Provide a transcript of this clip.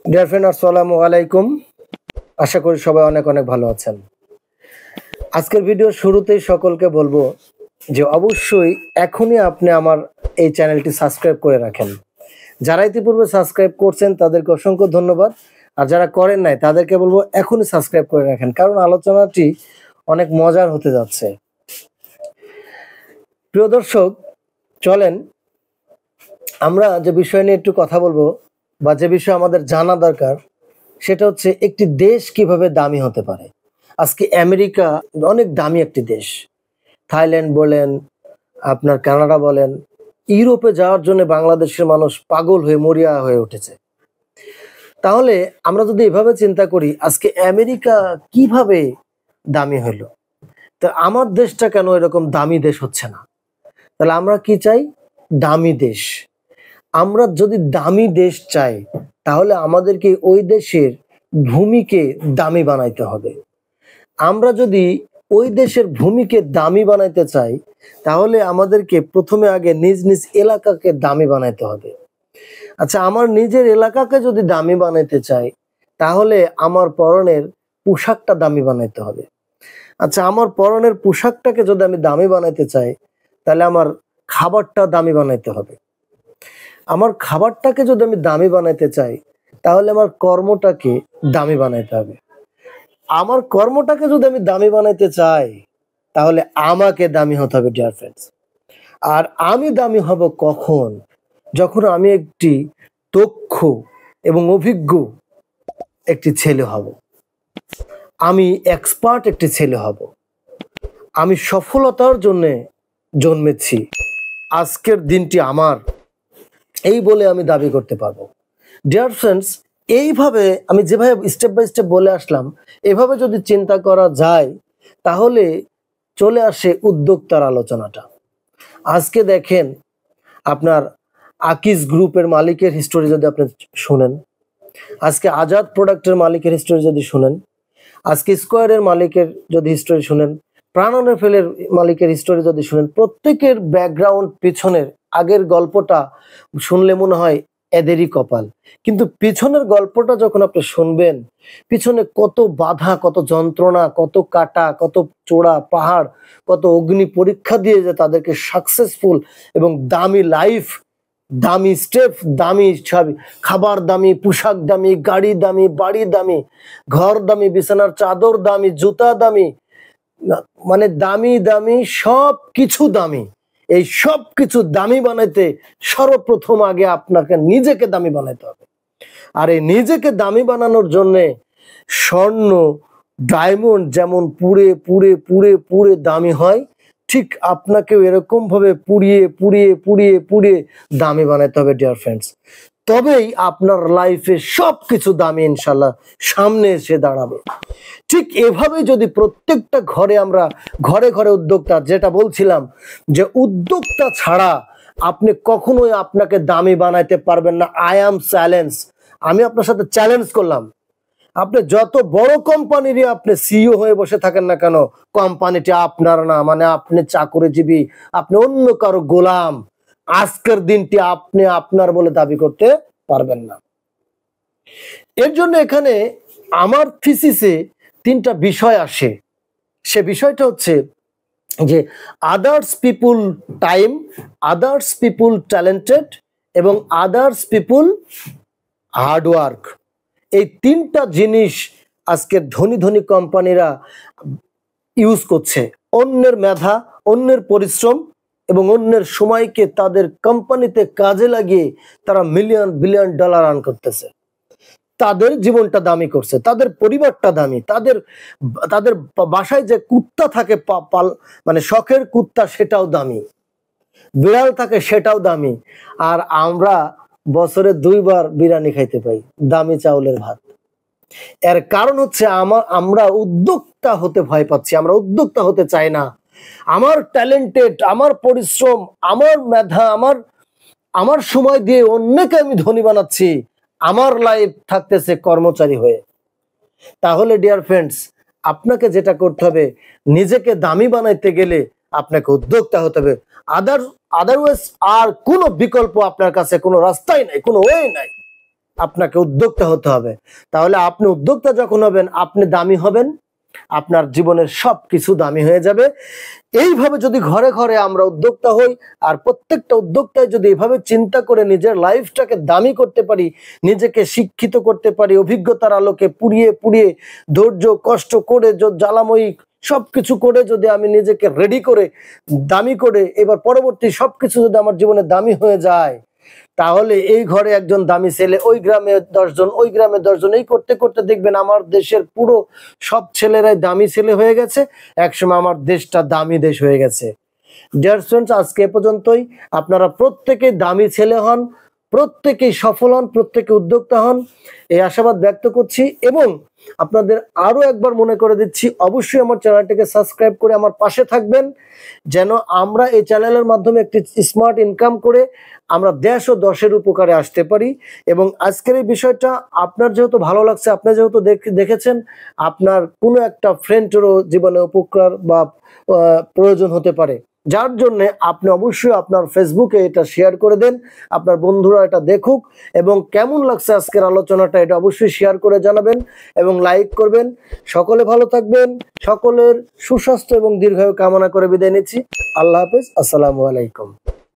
Dear friend, আসসালামু আলাইকুম। আশা করি সবাই অনেক অনেক ভালো আছেন। আজকের ভিডিও শুরুতেই সকলকে বলবো যে অবশ্যই এখনই আপনি আমার এই চ্যানেলটি সাবস্ক্রাইব করে রাখেন। যারা ইতিপূর্বে সাবস্ক্রাইব করছেন তাদেরকে অসংখ্য ধন্যবাদ, আর যারা করেন নাই তাদেরকে বলবো এখনই সাবস্ক্রাইব করে রাখেন, কারণ আলোচনাটি অনেক মজার হতে যাচ্ছে। প্রিয় দর্শক, চলেন আমরা যে বিষয় নিয়ে একটু কথা বলবো বা যে বিষয় আমাদের জানা দরকার, সেটা হচ্ছে একটি দেশ কিভাবে দামি হতে পারে। আজকে আমেরিকা অনেক দামি একটি দেশ। থাইল্যান্ড বলেন, আপনার কানাডা বলেন, ইউরোপে যাওয়ার জন্য বাংলাদেশের মানুষ পাগল হয়ে মরিয়া হয়ে উঠেছে। তাহলে আমরা যদি এভাবে চিন্তা করি, আজকে আমেরিকা কিভাবে দামি হলো, তো আমার দেশটা কেন এরকম দামি দেশ হচ্ছে না? তাহলে আমরা কি চাই? দামি দেশ। আমরা যদি দামি দেশ চাই, তাহলে আমাদেরকে ওই দেশের ভূমিকে দামি বানাইতে হবে। আমরা যদি ওই দেশের ভূমিকে দামি বানাইতে চাই, তাহলে আমাদেরকে প্রথমে আগে নিজ নিজ এলাকাকে দামি বানাইতে হবে। আচ্ছা, আমার নিজের এলাকাকে যদি দামি বানাইতে চাই, তাহলে আমার পরনের পোশাকটা দামি বানাইতে হবে। আচ্ছা, আমার পরনের পোশাকটাকে যদি আমি দামি বানাইতে চাই, তাহলে আমার খাবারটা দামি বানাইতে হবে। আমার খাবারটাকে যদি আমি দামি বানাইতে চাই, তাহলে আমার কর্মটাকে দামি বানাইতে হবে। আমার কর্মটাকে যদি আমি দামি বানাইতে চাই, তাহলে আমাকে দামি হতে হবে ডিয়ার ফ্রেন্ডস। আর আমি দামি হব কখন? যখন আমি একটি দক্ষ এবং অভিজ্ঞ একটি ছেলে হব, আমি এক্সপার্ট একটি ছেলে হব, আমি সফলতার জন্য জন্মেছি, আজকের দিনটি আমার, এই বলে আমি দাবি করতে পারবো। ডিয়ার ফ্রেন্ডস, এইভাবে আমি যেভাবে স্টেপ বাই স্টেপ বলে আসলাম, এভাবে যদি চিন্তা করা যায়, তাহলে চলে আসে উদ্যোক্তার আলোচনাটা। আজকে দেখেন, আপনার আকিজ গ্রুপের মালিকের হিস্টোরি যদি আপনি শুনেন, আজকে আজাদ প্রোডাক্টের মালিকের হিস্টোরি যদি শুনেন, আজকে স্কোয়ারের মালিকের যদি হিস্টোরি শুনেন, প্রাণনের ফেলের মালিকের হিস্টোরি যদি শুনেন, প্রত্যেকের ব্যাকগ্রাউন্ড পিছনের আগের গল্পটা শুনলে মনে হয় এদেরই কপাল। কিন্তু পিছনের গল্পটা যখন আপনি শুনবেন, পিছনে কত বাধা, কত যন্ত্রণা, কত কাটা, কত চোড়া পাহাড়, কত অগ্নি পরীক্ষা দিয়ে যে তাদেরকে সাকসেসফুল এবং দামি লাইফ, দামি স্টেপ, দামি খাবার, দামি পোশাক, দামি গাড়ি, দামি বাড়ি, দামি ঘর, দামি বিছানার চাদর, দামি জুতা, দামি মানে দামি দামি সব কিছু দামি। এই সব কিছু দামি বানাইতে সর্বপ্রথম আগে আপনাকে নিজেকে দামি বানাইতে হবে। আর এই নিজেকে দামি বানানোর জন্য স্বর্ণ, ডায়মন্ড যেমন পুড়ে পুড়ে পুড়ে পুড়ে দামি হয়, ঠিক আপনাকেও এরকম ভাবে পুড়িয়ে পুড়িয়ে পুড়িয়ে পুড়িয়ে দামি বানাইতে হবে ডিয়ার ফ্রেন্ডস। তবেই আপনার লাইফে সবকিছু দামি ইনশাল্লাহ সামনে এসে দাঁড়াবে। ঠিক এভাবে যদি প্রত্যেকটা ঘরে আমরা ঘরে ঘরে উদ্যোক্তা, যেটা বলছিলাম যে উদ্যোক্তা ছাড়া আপনি কখনোই আপনাকে দামি বানাইতে পারবেন না। আই অ্যাম চ্যালেঞ্জ, আমি আপনার সাথে চ্যালেঞ্জ করলাম। আপনি যত বড় কোম্পানিরই আপনি সিইও হয়ে বসে থাকেন না কেন, কোম্পানিটি আপনার না, মানে আপনি চাকরিজীবী, আপনি অন্য কারো গোলাম। আজকের দিনটি আপনি আপনার বলে দাবি করতে পারবেন না। এর জন্য এখানে আমার থিসিসে তিনটা বিষয় আসে। সে বিষয়টা হচ্ছে যে আদার্স পিপুল টাইম, আদার্স পিপুল ট্যালেন্টেড এবং আদার্স পিপুল হার্ডওয়ার্ক। এই তিনটা জিনিস আজকের ধনী ধনী কোম্পানিরা ইউজ করছে। অন্যের মেধা, অন্যের পরিশ্রম এবং অন্যের সময়কে তাদের কোম্পানিতে কাজে লাগিয়ে তারা মিলিয়ন বিলিয়ন ডলার আর্ন করতেছে। তাদের জীবনটা দামি করছে, তাদের পরিবারটা দামি, তাদের তাদের বাসায় যে কুত্তা থাকে মানে শখের কুত্তা, সেটাও দামি, বিড়াল থাকে সেটাও দামি। আর আমরা বছরে 2 বার বিরিয়ানি খাইতে পাই, দামি চাউলের ভাত। এর কারণ হচ্ছে আমরা উদ্যোক্তা হতে ভয় পাচ্ছি, আমরা উদ্যোক্তা হতে চাই না। আমার ট্যালেন্টেড, আমার পরিশ্রম, আমার মেধা, আমার সময় দিয়ে অন্যকে আমি ধনী বানাচ্ছি, আমার লাইফ থাকতেছে কর্মচারী হয়ে। তাহলে ডিয়ার ফ্রেন্ডস, আপনাকে যেটা করতে হবে, নিজেকে দামি বানাইতে গেলে আপনাকে উদ্যোক্তা হতে হবে। আদারওয়াইজ আর কোনো বিকল্প আপনার কাছে, কোনো রাস্তাই নাই, কোনো ওয়ে নাই। আপনাকে উদ্যোক্তা হতে হবে। তাহলে আপনি উদ্যোক্তা যখন হবেন, আপনি দামি হবেন, আপনার জীবনের সবকিছু দামি হয়ে যাবে। এইভাবে যদি ঘরে ঘরে আমরা উদ্যোক্তা হই, আর প্রত্যেকটা উদ্যোক্তায় যদি এভাবে চিন্তা করে নিজের লাইফটাকে দামি করতে পারি, নিজেকে শিক্ষিত করতে পারি, অভিজ্ঞতার আলোকে পুড়িয়ে পুড়িয়ে ধৈর্য কষ্ট করে জ্বালাময়ী সবকিছু করে যদি আমি নিজেকে রেডি করে দামি করে এবার পরবর্তী সবকিছু যদি আমার জীবনে দামি হয়ে যায়, তাহলে এই ঘরে একজন দামি ছেলে, ওই গ্রামে 10 জন, ওই গ্রামে 10 জন, এই করতে করতে দেখবেন আমার দেশের পুরো সব ছেলেরাই দামি ছেলে হয়ে গেছে। একসময় আমার দেশটা দামি দেশ হয়ে গেছে। ডিয়ার স্টুডেন্টস, আজকে এ পর্যন্তই। আপনারা প্রত্যেকে দামি ছেলে হন, প্রত্যেকেই সফল হন, প্রত্যেকে উদ্যোক্তা হন, এই আশাবাদ ব্যক্ত করছি। এবং আপনাদের আরো একবার মনে করে দিচ্ছি, অবশ্যই আমার চ্যানেলটিকে সাবস্ক্রাইব করে আমার পাশে থাকবেন, যেন আমরা এই চ্যানেলের মাধ্যমে একটি স্মার্ট ইনকাম করে আমরা দেশ ও দশের উপকারে আসতে পারি। এবং আজকের এই বিষয়টা আপনার যেহেতু ভালো লাগছে, আপনি যেহেতু দেখেছেন, আপনার কোনো একটা ফ্রেন্ডেরও জীবনে উপকার বা প্রয়োজন হতে পারে, যার জন্য আপনি অবশ্যই আপনার ফেসবুকে এটা শেয়ার করে দেন, আপনার বন্ধুরা এটা দেখুক, এবং কেমন লাগছে আজকের আলোচনাটা এটা অবশ্যই শেয়ার করে জানাবেন এবং লাইক করবেন। সকলে ভালো থাকবেন, সকলের সুস্বাস্থ্য এবং দীর্ঘায়ু কামনা করে বিদায় নিচ্ছি। আল্লাহ হাফেজ, আসসালামু আলাইকুম।